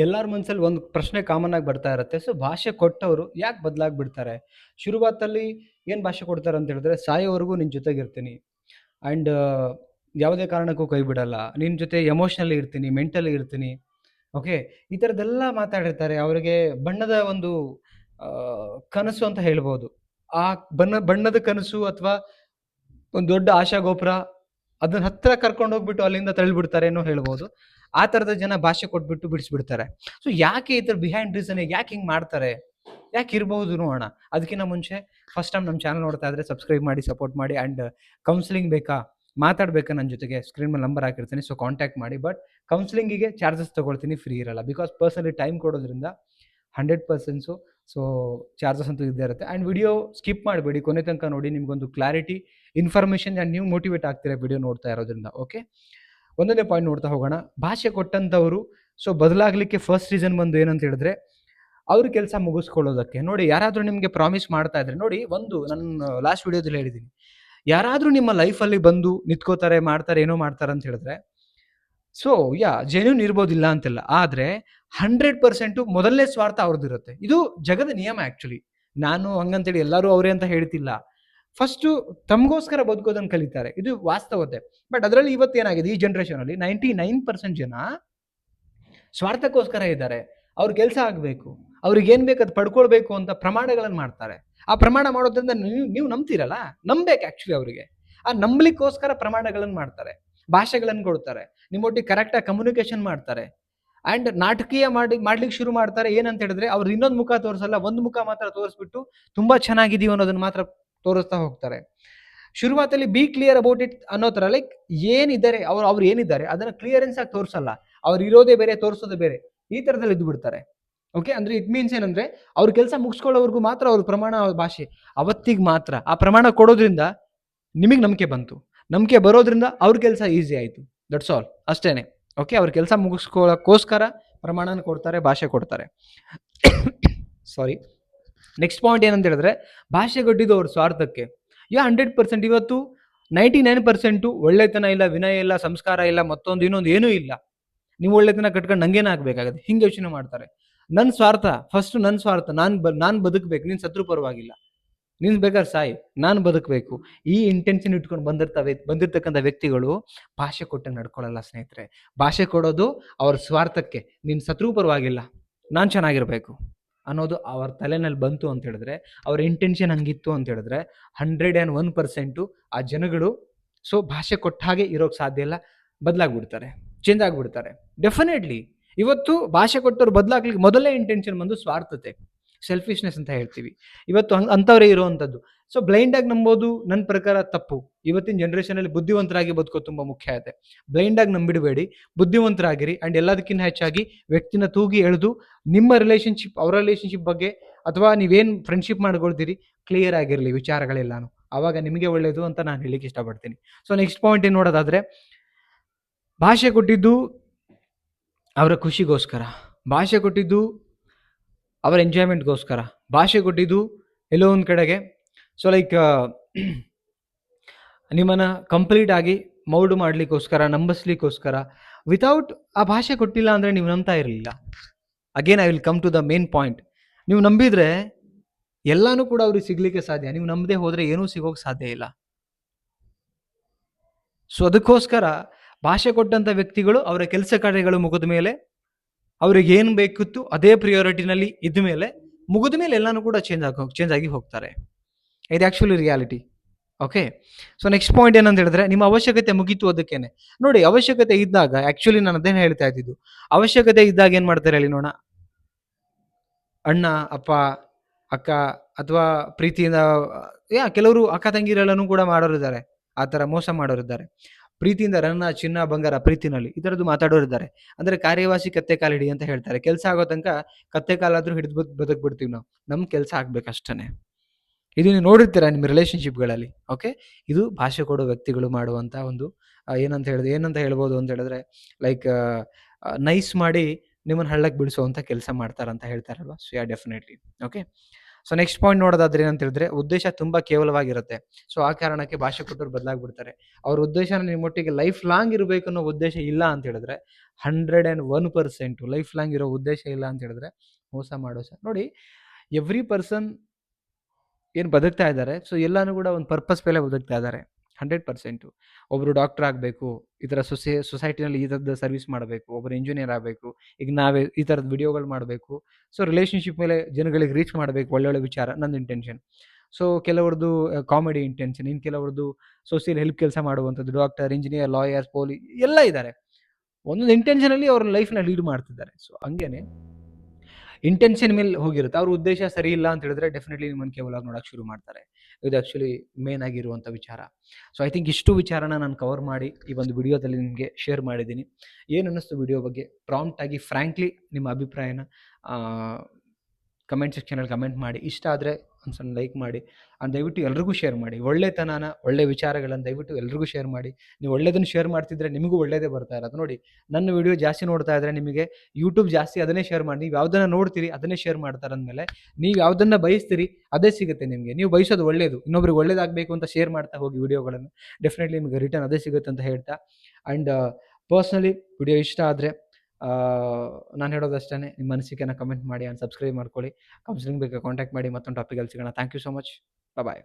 ಎಲ್ಲರ ಮನಸ್ಸಲ್ಲಿ ಒಂದು ಪ್ರಶ್ನೆ ಕಾಮನ್ ಆಗಿ ಬರ್ತಾ ಇರುತ್ತೆ. ಸೊ ಭಾಷೆ ಕೊಟ್ಟವರು ಯಾಕೆ ಬದಲಾಗ್ಬಿಡ್ತಾರೆ? ಶುರುವಾತಲ್ಲಿ ಏನು ಭಾಷೆ ಕೊಡ್ತಾರೆ ಅಂತ ಹೇಳಿದ್ರೆ, ಸಾಯೋವರೆಗೂ ನಿನ್ನ ಜೊತೆಗಿರ್ತೀನಿ ಆ್ಯಂಡ್ ಯಾವುದೇ ಕಾರಣಕ್ಕೂ ಕೈ ಬಿಡಲ್ಲ. ನಿನ್ನ ಜೊತೆ ಎಮೋಷನಲಿ ಇರ್ತೀನಿ, ಮೆಂಟಲಿ ಇರ್ತೀನಿ. ಓಕೆ. ಈ ಥರದ್ದೆಲ್ಲ ಮಾತಾಡಿರ್ತಾರೆ. ಅವರಿಗೆ ಬಣ್ಣದ ಒಂದು ಕನಸು ಅಂತ ಹೇಳ್ಬೋದು. ಆ ಬಣ್ಣದ ಕನಸು ಅಥವಾ ಒಂದು ದೊಡ್ಡ ಆಶಾಗೋಪುರ ಅದನ್ನ ಹತ್ರ ಕರ್ಕೊಂಡು ಹೋಗ್ಬಿಟ್ಟು ಅಲ್ಲಿಂದ ತಳ್ಳಿಬಿಡ್ತಾರೇನೋ ಹೇಳ್ಬೋದು. ಆ ಥರದ ಜನ ಭಾಷೆ ಕೊಟ್ಬಿಟ್ಟು ಬಿಡಿಸ್ಬಿಡ್ತಾರೆ. ಸೊ ಯಾಕೆ ಈ ಥರ ಬಿಹೈಂಡ್ ರೀಸನ್ ಯಾಕೆ ಹಿಂಗೆ ಮಾಡ್ತಾರೆ? ಯಾಕೆ ಇರ್ಬಹುದು ನೋಡೋಣ. ಅದಕ್ಕಿಂತ ಮುಂಚೆ ಫಸ್ಟ್ ಟೈಮ್ ನಮ್ಮ ಚಾನಲ್ ನೋಡ್ತಾ ಇದ್ರೆ ಸಬ್ಸ್ಕ್ರೈಬ್ ಮಾಡಿ, ಸಪೋರ್ಟ್ ಮಾಡಿ. ಆ್ಯಂಡ್ ಕೌನ್ಸಿಲಿಂಗ್ ಬೇಕಾ, ಮಾತಾಡಬೇಕಾ ನನ್ನ ಜೊತೆಗೆ, ಸ್ಕ್ರೀನ್ ಮೇಲೆ ನಂಬರ್ ಹಾಕಿರ್ತೀನಿ. ಸೊ ಕಾಂಟ್ಯಾಕ್ಟ್ ಮಾಡಿ. ಬಟ್ ಕೌನ್ಸಿಲಿಂಗಿಗೆ ಚಾರ್ಜಸ್ ತೊಗೊಳ್ತೀನಿ, ಫ್ರೀ ಇರಲ್ಲ. ಬಿಕಾಸ್ ಪರ್ಸನಲಿ ಟೈಮ್ ಕೊಡೋದ್ರಿಂದ 100%. ಸೊ ಚಾರ್ಜಸ್ ಅಂತೂ ಇದ್ದೇ ಇರುತ್ತೆ. ಆ್ಯಂಡ್ ವಿಡಿಯೋ ಸ್ಕಿಪ್ ಮಾಡಬೇಡಿ, ಕೊನೆ ತನಕ ನೋಡಿ. ನಿಮಗೊಂದು ಕ್ಲಾರಿಟಿ, ಇನ್ಫಾರ್ಮೇಷನ್ ಆ್ಯಂಡ್ ನೀವು ಮೋಟಿವೇಟ್ ಆಗ್ತೀರಾ ವಿಡಿಯೋ ನೋಡ್ತಾ ಇರೋದ್ರಿಂದ. ಓಕೆ, ಒಂದೊಂದೇ ಪಾಯಿಂಟ್ ನೋಡ್ತಾ ಹೋಗೋಣ. ಭಾಷೆ ಕೊಟ್ಟಂಥವ್ರು ಸೊ ಬದಲಾಗಲಿಕ್ಕೆ ಫಸ್ಟ್ ರೀಸನ್ ಬಂದು ಏನಂತ ಹೇಳಿದ್ರೆ, ಅವ್ರ ಕೆಲಸ ಮುಗಿಸ್ಕೊಳ್ಳೋದಕ್ಕೆ. ನೋಡಿ, ಯಾರಾದರೂ ನಿಮಗೆ ಪ್ರಾಮಿಸ್ ಮಾಡ್ತಾ ಇದ್ರೆ, ನೋಡಿ, ಒಂದು ನನ್ನ ಲಾಸ್ಟ್ ವಿಡಿಯೋದಲ್ಲಿ ಹೇಳಿದ್ದೀನಿ, ಯಾರಾದರೂ ನಿಮ್ಮ ಲೈಫಲ್ಲಿ ಬಂದು ನಿಂತ್ಕೋತಾರೆ, ಮಾಡ್ತಾರೆ, ಏನೋ ಮಾಡ್ತಾರೆ ಅಂತ ಹೇಳಿದ್ರೆ, ಸೊ ಜೆನ್ಯೂನ್ ಇರ್ಬೋದಿಲ್ಲ ಅಂತೆಲ್ಲ. ಆದರೆ 100% ಮೊದಲನೇ ಸ್ವಾರ್ಥ ಅವ್ರದ್ದಿರುತ್ತೆ. ಇದು ಜಗದ ನಿಯಮ. ಆ್ಯಕ್ಚುಲಿ ನಾನು ಹಂಗಂತೇಳಿ ಎಲ್ಲರೂ ಅವರೇ ಅಂತ ಹೇಳ್ತಿಲ್ಲ. ಫಸ್ಟು ತಮಗೋಸ್ಕರ ಬದುಕೋದನ್ನು ಕಲಿತಾರೆ, ಇದು ವಾಸ್ತವತೆ. ಬಟ್ ಅದರಲ್ಲಿ ಇವತ್ತೇನಾಗಿದೆ, ಈ ಜನ್ರೇಷನಲ್ಲಿ 99% ಜನ ಸ್ವಾರ್ಥಕ್ಕೋಸ್ಕರ ಇದ್ದಾರೆ. ಅವ್ರ ಕೆಲಸ ಆಗಬೇಕು, ಅವ್ರಿಗೆ ಏನು ಬೇಕು ಅದು ಪಡ್ಕೊಳ್ಬೇಕು ಅಂತ ಪ್ರಮಾಣಗಳನ್ನು ಮಾಡ್ತಾರೆ. ಆ ಪ್ರಮಾಣ ಮಾಡೋದ್ರಿಂದ ನೀವು ನಂಬ್ತೀರಲ್ಲ, ನಂಬೇಕು ಆ್ಯಕ್ಚುಲಿ ಅವರಿಗೆ. ಆ ನಂಬಲಿಕ್ಕೋಸ್ಕರ ಪ್ರಮಾಣಗಳನ್ನು ಮಾಡ್ತಾರೆ, ಭಾಷೆಗಳನ್ನು ಕೊಡ್ತಾರೆ, ನಿಮ್ಮೊಟ್ಟಿಗೆ ಕರೆಕ್ಟಾಗಿ ಕಮ್ಯುನಿಕೇಷನ್ ಮಾಡ್ತಾರೆ. ಆ್ಯಂಡ್ ನಾಟಕೀಯ ಮಾಡ್ಲಿಕ್ಕೆ ಶುರು ಮಾಡ್ತಾರೆ. ಏನಂತ ಹೇಳಿದ್ರೆ, ಅವ್ರು ಇನ್ನೊಂದು ಮುಖ ತೋರಿಸಲ್ಲ, ಒಂದು ಮುಖ ಮಾತ್ರ ತೋರಿಸ್ಬಿಟ್ಟು ತುಂಬ ಚೆನ್ನಾಗಿದೀವಿ ಅನ್ನೋದನ್ನು ಮಾತ್ರ ತೋರಿಸ್ತಾ ಹೋಗ್ತಾರೆ. ಶುರುವಾತಲ್ಲಿ ಬಿ ಕ್ಲಿಯರ್ ಅಬೌಟ್ ಇಟ್ ಅನ್ನೋ ಥರ, ಲೈಕ್ ಏನಿದ್ದಾರೆ ಅವ್ರು ಏನಿದ್ದಾರೆ ಅದನ್ನು ಕ್ಲಿಯರೆನ್ಸ್ ಆಗಿ ತೋರಿಸಲ್ಲ. ಅವ್ರು ಇರೋದೇ ಬೇರೆ, ತೋರಿಸೋದೇ ಬೇರೆ, ಈ ಥರದಲ್ಲಿ ಇದ್ದು ಬಿಡ್ತಾರೆ. ಓಕೆ, ಅಂದರೆ ಇಟ್ ಮೀನ್ಸ್ ಏನಂದರೆ, ಅವ್ರ ಕೆಲಸ ಮುಗಿಸ್ಕೊಳ್ಳೋವರೆಗೂ ಮಾತ್ರ ಅವ್ರ ಪ್ರಮಾಣ, ಭಾಷೆ ಅವತ್ತಿಗೆ ಮಾತ್ರ. ಆ ಪ್ರಮಾಣ ಕೊಡೋದ್ರಿಂದ ನಿಮಗೆ ನಂಬಿಕೆ ಬಂತು, ನಂಬಿಕೆ ಬರೋದ್ರಿಂದ ಅವ್ರ ಕೆಲಸ ಈಸಿ ಆಯಿತು. ದಟ್ಸ್ ಆಲ್, ಅಷ್ಟೇ. ಓಕೆ, ಅವ್ರ ಕೆಲಸ ಮುಗಿಸ್ಕೊಳ್ಳೋಕ್ಕೋಸ್ಕರ ಪ್ರಮಾಣನ ಕೊಡ್ತಾರೆ, ಭಾಷೆ ಕೊಡ್ತಾರೆ. ಸಾರಿ. ನೆಕ್ಸ್ಟ್ ಪಾಯಿಂಟ್ ಏನಂತ ಹೇಳಿದ್ರೆ, ಭಾಷೆ ಕೊಟ್ಟಿದ್ದು ಅವ್ರ ಸ್ವಾರ್ಥಕ್ಕೆ. 100%. ಇವತ್ತು 99% ಒಳ್ಳೆತನ ಇಲ್ಲ, ವಿನಯ ಇಲ್ಲ, ಸಂಸ್ಕಾರ ಇಲ್ಲ, ಮತ್ತೊಂದು ಇನ್ನೊಂದು ಏನೂ ಇಲ್ಲ. ನೀವು ಒಳ್ಳೆತನ ಕಟ್ಕೊಂಡು ನಂಗೇನು ಆಗಬೇಕಾಗತ್ತೆ, ಹಿಂಗೆ ಯೋಚನೆ ಮಾಡ್ತಾರೆ. ನನ್ನ ಸ್ವಾರ್ಥ ಫಸ್ಟು, ನನ್ನ ಸ್ವಾರ್ಥ, ನಾನು ಬದುಕಬೇಕು, ನೀನು ಸತ್ರು ಪರವಾಗಿಲ್ಲ, ನೀನು ಬೇಕಾದ್ರೆ ಸಾಯಿ, ನಾನು ಬದುಕಬೇಕು, ಈ ಇಂಟೆನ್ಷನ್ ಇಟ್ಕೊಂಡು ಬಂದಿರ್ತಕ್ಕಂಥ ವ್ಯಕ್ತಿಗಳು ಭಾಷೆ ಕೊಟ್ಟು ನಡ್ಕೊಳ್ಳಲ್ಲ ಸ್ನೇಹಿತರೆ. ಭಾಷೆ ಕೊಡೋದು ಅವ್ರ ಸ್ವಾರ್ಥಕ್ಕೆ. ನೀನು ಸತ್ರು ಪರವಾಗಿಲ್ಲ, ನಾನು ಚೆನ್ನಾಗಿರಬೇಕು ಅನ್ನೋದು ಅವ್ರ ತಲೆನಲ್ಲಿ ಬಂತು ಅಂತ ಹೇಳಿದ್ರೆ, ಅವ್ರ ಇಂಟೆನ್ಷನ್ ಹಂಗಿತ್ತು ಅಂತ ಹೇಳಿದ್ರೆ, 101% ಆ ಜನಗಳು ಸೊ ಭಾಷೆ ಕೊಟ್ಟ ಹಾಗೆ ಇರೋಕ್ಕೆ ಸಾಧ್ಯ ಇಲ್ಲ, ಬದಲಾಗ್ಬಿಡ್ತಾರೆ, ಚೇಂಜ್ ಆಗಿಬಿಡ್ತಾರೆ. ಡೆಫಿನೆಟ್ಲಿ ಇವತ್ತು ಭಾಷೆ ಕೊಟ್ಟವ್ರು ಬದಲಾಗ್ಲಿಕ್ಕೆ ಮೊದಲೇ ಇಂಟೆನ್ಷನ್ ಬಂದು ಸ್ವಾರ್ಥತೆ, ಸೆಲ್ಫಿಶ್ನೆಸ್ ಅಂತ ಹೇಳ್ತೀವಿ. ಇವತ್ತು ಅಂಥವರೇ ಇರುವಂಥದ್ದು. ಸೊ ಬ್ಲೈಂಡಾಗಿ ನಂಬೋದು ನನ್ನ ಪ್ರಕಾರ ತಪ್ಪು. ಇವತ್ತಿನ ಜನ್ರೇಷನಲ್ಲಿ ಬುದ್ಧಿವಂತರಾಗಿ ಬದುಕೋದು ತುಂಬ ಮುಖ್ಯ ಆಗುತ್ತೆ. ಬ್ಲೈಂಡಾಗಿ ನಂಬಿಡಬೇಡಿ, ಬುದ್ಧಿವಂತರಾಗಿರಿ. ಆ್ಯಂಡ್ ಎಲ್ಲದಕ್ಕಿಂತ ಹೆಚ್ಚಾಗಿ ವ್ಯಕ್ತಿನ ತೂಗಿ ಎಳೆದು ನಿಮ್ಮ ರಿಲೇಷನ್ಶಿಪ್, ಅವರ ರಿಲೇಷನ್ಶಿಪ್ ಬಗ್ಗೆ ಅಥವಾ ನೀವೇನು ಫ್ರೆಂಡ್ಶಿಪ್ ಮಾಡ್ಕೊಳ್ತೀರಿ, ಕ್ಲಿಯರ್ ಆಗಿರಲಿ ವಿಚಾರಗಳೆಲ್ಲಾನು. ಆವಾಗ ನಿಮಗೆ ಒಳ್ಳೆಯದು ಅಂತ ನಾನು ಹೇಳಲಿಕ್ಕೆ ಇಷ್ಟಪಡ್ತೀನಿ. ಸೊ ನೆಕ್ಸ್ಟ್ ಪಾಯಿಂಟ್ ಏನು ನೋಡೋದಾದರೆ, ಭಾಷೆ ಕೊಟ್ಟಿದ್ದು ಅವರ ಖುಷಿಗೋಸ್ಕರ, ಭಾಷೆ ಕೊಟ್ಟಿದ್ದು ಅವರ ಎಂಜಾಯ್ಮೆಂಟ್ಗೋಸ್ಕರ, ಭಾಷೆ ಕೊಟ್ಟಿದ್ದು ಎಲ್ಲೋ ಒಂದು ಕಡೆಗೆ ಸೊ ಲೈಕ್ ನಿಮ್ಮನ್ನು ಕಂಪ್ಲೀಟ್ ಆಗಿ ಮೌಲ್ಡ್ ಮಾಡಲಿಕ್ಕೋಸ್ಕರ, ನಂಬಿಸ್ಲಿಕ್ಕೋಸ್ಕರ. ವಿತೌಟ್ ಆ ಭಾಷೆ ಕೊಟ್ಟಿಲ್ಲ ಅಂದರೆ ನೀವು ನಂಬ್ತಾ ಇರಲಿಲ್ಲ. Again I will come to the main point. ನೀವು ನಂಬಿದರೆ ಎಲ್ಲನೂ ಕೂಡ ಅವ್ರಿಗೆ ಸಿಗಲಿಕ್ಕೆ ಸಾಧ್ಯ. ನೀವು ನಂಬದೇ ಹೋದರೆ ಏನೂ ಸಿಗೋಕ್ಕೆ ಸಾಧ್ಯ ಇಲ್ಲ. ಸೊ ಅದಕ್ಕೋಸ್ಕರ ಭಾಷೆ ಕೊಟ್ಟಂಥ ವ್ಯಕ್ತಿಗಳು ಅವರ ಕೆಲಸ ಕಾರ್ಯಗಳು ಮುಗಿದ ಮೇಲೆ, ಅವ್ರಿಗೆ ಏನು ಬೇಕಿತ್ತು ಅದೇ ಪ್ರಿಯಾರಿಟಿನಲ್ಲಿ ಇದ್ದ ಮೇಲೆ, ಮುಗಿದ ಮೇಲೆ ಎಲ್ಲನೂ ಕೂಡ ಚೇಂಜ್ ಆಗಿ ಹೋಗ್ತಾರೆ. ಇದು actually reality. Okay, so next point ಏನಂತ ಹೇಳಿದ್ರೆ, ನಿಮ್ಮ ಅವಶ್ಯಕತೆ ಮುಗೀತು ಅದಕ್ಕೇನೆ. ನೋಡಿ, ಅವಶ್ಯಕತೆ ಇದ್ದಾಗ, ಆ್ಯಕ್ಚುಲಿ ನಾನು ಅದೇನು ಹೇಳ್ತಾ ಇದ್ದಿದ್ದು, ಅವಶ್ಯಕತೆ ಇದ್ದಾಗ ಏನು ಮಾಡ್ತಾರೆ ಹೇಳಿ ನೋಡೋಣ. ಅಣ್ಣ, ಅಪ್ಪ, ಅಕ್ಕ ಅಥವಾ ಪ್ರೀತಿಯಿಂದ ಕೆಲವರು ಅಕ್ಕ ತಂಗಿರೆಲ್ಲನೂ ಕೂಡ ಮಾಡೋರಿದ್ದಾರೆ, ಆ ಥರ ಮೋಸ ಮಾಡೋರಿದ್ದಾರೆ. ಪ್ರೀತಿಯಿಂದ ರನ್ನ, ಚಿನ್ನ, ಬಂಗಾರ, ಪ್ರೀತಿನಲ್ಲಿ ಈ ಥರದ್ದು ಮಾತಾಡೋರಿದ್ದಾರೆ. ಅಂದರೆ ಕಾರ್ಯವಾಸಿ ಕತ್ತೆ ಕಾಲಿಡಿ ಅಂತ ಹೇಳ್ತಾರೆ. ಕೆಲಸ ಆಗೋ ತನಕ ಕತ್ತೆ ಕಾಲಾದರೂ ಹಿಡಿದು ಬದುಕ್ಬಿಡ್ತೀವಿ ನಾವು. ನಮ್ಮ ಕೆಲಸ ಆಗ್ಬೇಕಷ್ಟೇ. ಇದು ನೀವು ನೋಡಿರ್ತೀರ ನಿಮ್ಮ ರಿಲೇಷನ್ಶಿಪ್ಗಳಲ್ಲಿ. ಓಕೆ, ಇದು ಭಾಷೆ ಕೊಡೋ ವ್ಯಕ್ತಿಗಳು ಮಾಡುವಂಥ ಒಂದು ಏನಂತ ಹೇಳ್ಬೋದು ಅಂತ ಹೇಳಿದ್ರೆ, ಲೈಕ್ ನೈಸ್ ಮಾಡಿ ನಿಮ್ಮನ್ನು ಹಳ್ಳಕ್ಕೆ ಬಿಡಿಸುವಂಥ ಕೆಲಸ ಮಾಡ್ತಾರಂತ ಹೇಳ್ತಾರಲ್ವ. So definitely. Okay, so next point ನೋಡೋದಾದ್ರೆ ಏನಂತ ಹೇಳಿದ್ರೆ, ಉದ್ದೇಶ ತುಂಬಾ ಕೇವಲವಾಗಿರುತ್ತೆ. ಸೊ ಆ ಕಾರಣಕ್ಕೆ ಭಾಷೆ ಕೊಟ್ಟರು ಬದಲಾಗ್ಬಿಡ್ತಾರೆ. ಅವ್ರ ಉದ್ದೇಶನ ನಿಮ್ಮೊಟ್ಟಿಗೆ ಲೈಫ್ ಲಾಂಗ್ ಇರಬೇಕು ಅನ್ನೋ ಉದ್ದೇಶ ಇಲ್ಲ ಅಂತ ಹೇಳಿದ್ರೆ, 101% ಲೈಫ್ ಲಾಂಗ್ ಇರೋ ಉದ್ದೇಶ ಇಲ್ಲ ಅಂತ ಹೇಳಿದ್ರೆ ಮೋಸ ಮಾಡೋ ನೋಡಿ. ಎವ್ರಿ ಪರ್ಸನ್ ಏನು ಬದುಕ್ತಾ ಇದ್ದಾರೆ, ಸೊ ಎಲ್ಲಾನು ಕೂಡ ಒಂದು ಪರ್ಪಸ್ ಮೇಲೆ ಬದುಕ್ತಾ ಇದ್ದಾರೆ. 100%. ಒಬ್ರು ಡಾಕ್ಟರ್ ಆಗಬೇಕು, ಈ ಥರ ಸೊಸೈಟಿನಲ್ಲಿ ಈ ಥರದ್ದು ಸರ್ವಿಸ್ ಮಾಡಬೇಕು, ಒಬ್ಬರು ಇಂಜಿನಿಯರ್ ಆಗಬೇಕು, ಈಗ ನಾವೇ ಈ ಥರದ ವಿಡಿಯೋಗಳು ಮಾಡಬೇಕು. ಸೊ ರಿಲೇಷನ್ಶಿಪ್ ಮೇಲೆ ಜನಗಳಿಗೆ ರೀಚ್ ಮಾಡಬೇಕು, ಒಳ್ಳೊಳ್ಳೆ ವಿಚಾರ ನನ್ನ ಇಂಟೆನ್ಷನ್. ಸೊ ಕೆಲವ್ರದ್ದು ಕಾಮಿಡಿ ಇಂಟೆನ್ಷನ್, ಇನ್ನು ಕೆಲವ್ರದ್ದು ಸೋಷಿಯಲ್ ಹೆಲ್ಪ್ ಕೆಲಸ ಮಾಡುವಂಥದ್ದು, ಡಾಕ್ಟರ್, ಇಂಜಿನಿಯರ್, ಲಾಯರ್, ಪೊಲೀಸ್ ಎಲ್ಲ ಇದ್ದಾರೆ. ಒಂದೊಂದು ಇಂಟೆನ್ಷನಲ್ಲಿ ಅವ್ರ ಲೈಫ್ನ ಲೀಡ್ ಮಾಡ್ತಿದ್ದಾರೆ. ಸೊ ಹಂಗೇನೆ ಇಂಟೆನ್ಷನ್ ಮೇಲೆ ಹೋಗಿರುತ್ತೆ. ಅವ್ರ ಉದ್ದೇಶ ಸರಿ ಇಲ್ಲ ಅಂತ ಹೇಳಿದ್ರೆ ಡೆಫಿನೆಟ್ಲಿ ನಿಮ್ಮನ್ನು ಕೇವಲ ನೋಡೋಕೆ ಶುರು ಮಾಡ್ತಾರೆ. ಇದು ಆ್ಯಕ್ಚುಲಿ ಮೇನ್ ಆಗಿರುವಂಥ ವಿಚಾರ. ಸೊ ಐ ಥಿಂಕ್ ಇಷ್ಟು ವಿಚಾರನ ನಾನು ಕವರ್ ಮಾಡಿ ಈ ಒಂದು ವಿಡಿಯೋದಲ್ಲಿ ನಿಮಗೆ ಶೇರ್ ಮಾಡಿದ್ದೀನಿ. ಏನು ಅನ್ನಿಸ್ತು ವಿಡಿಯೋ ಬಗ್ಗೆ? ಪ್ರಾಂಪ್ಟ್ ಆಗಿ ಫ್ರ್ಯಾಂಕ್ಲಿ ನಿಮ್ಮ ಅಭಿಪ್ರಾಯನ ಕಮೆಂಟ್ ಸೆಕ್ಷನಲ್ಲಿ ಕಮೆಂಟ್ ಮಾಡಿ. ಇಷ್ಟ ಆದರೆ ಒಂದು ಸಣ್ಣ ಲೈಕ್ ಮಾಡಿ. ದಯವಿಟ್ಟು ಎಲ್ರಿಗೂ ಶೇರ್ ಮಾಡಿ. ಒಳ್ಳೆತನನ, ಒಳ್ಳೆ ವಿಚಾರಗಳನ್ನು ದಯವಿಟ್ಟು ಎಲ್ರಿಗೂ ಶೇರ್ ಮಾಡಿ. ನೀವು ಒಳ್ಳೆಯದನ್ನು ಶೇರ್ ಮಾಡ್ತಿದ್ರೆ ನಿಮಗೂ ಒಳ್ಳೆಯದೇ ಬರ್ತಾ ಇರೋದು. ನೋಡಿ, ನನ್ನ ವಿಡಿಯೋ ಜಾಸ್ತಿ ನೋಡ್ತಾ ಇದ್ದರೆ ನಿಮಗೆ ಯೂಟ್ಯೂಬ್ ಜಾಸ್ತಿ ಅದನ್ನೇ ಶೇರ್ ಮಾಡಿ. ನೀವು ಯಾವುದನ್ನು ನೋಡ್ತೀರಿ ಅದನ್ನೇ ಶೇರ್ ಮಾಡ್ತಾರೆ ಅಂದಮೇಲೆ ನೀವು ಯಾವುದನ್ನು ಬಯಸ್ತೀರಿ ಅದೇ ಸಿಗುತ್ತೆ ನಿಮಗೆ. ನೀವು ಬಯಸೋದು ಒಳ್ಳೆಯದು, ಇನ್ನೊಬ್ರಿಗೆ ಒಳ್ಳೇದಾಗಬೇಕು ಅಂತ ಶೇರ್ ಮಾಡ್ತಾ ಹೋಗಿ ವಿಡಿಯೋಗಳನ್ನು. ಡೆಫಿನೆಟ್ಲಿ ನಿಮಗೆ ರಿಟರ್ನ್ ಅದೇ ಸಿಗುತ್ತೆ ಅಂತ ಹೇಳ್ತಾ, ಆ್ಯಂಡ್ ಪರ್ಸ್ನಲಿ ವಿಡಿಯೋ ಇಷ್ಟ ಆದರೆ ನಾನು ಹೇಳೋದಷ್ಟೇ, ನಿಮ್ಮ ಅನಿಸಿಕೆನ ಕಮೆಂಟ್ ಮಾಡಿ ಆ್ಯಂಡ್ ಸಬ್ಸ್ಕ್ರೈಬ್ ಮಾಡ್ಕೊಳ್ಳಿ. ಕೌನ್ಸಿಲಿಂಗ್ ಬೇಕಾ ಕಾಂಟ್ಯಾಕ್ಟ್ ಮಾಡಿ. ಮತ್ತೊಂದು ಟಾಪಿಕಲ್ಲಿ ಸಿಗೋಣ. Thank you so much. Bye.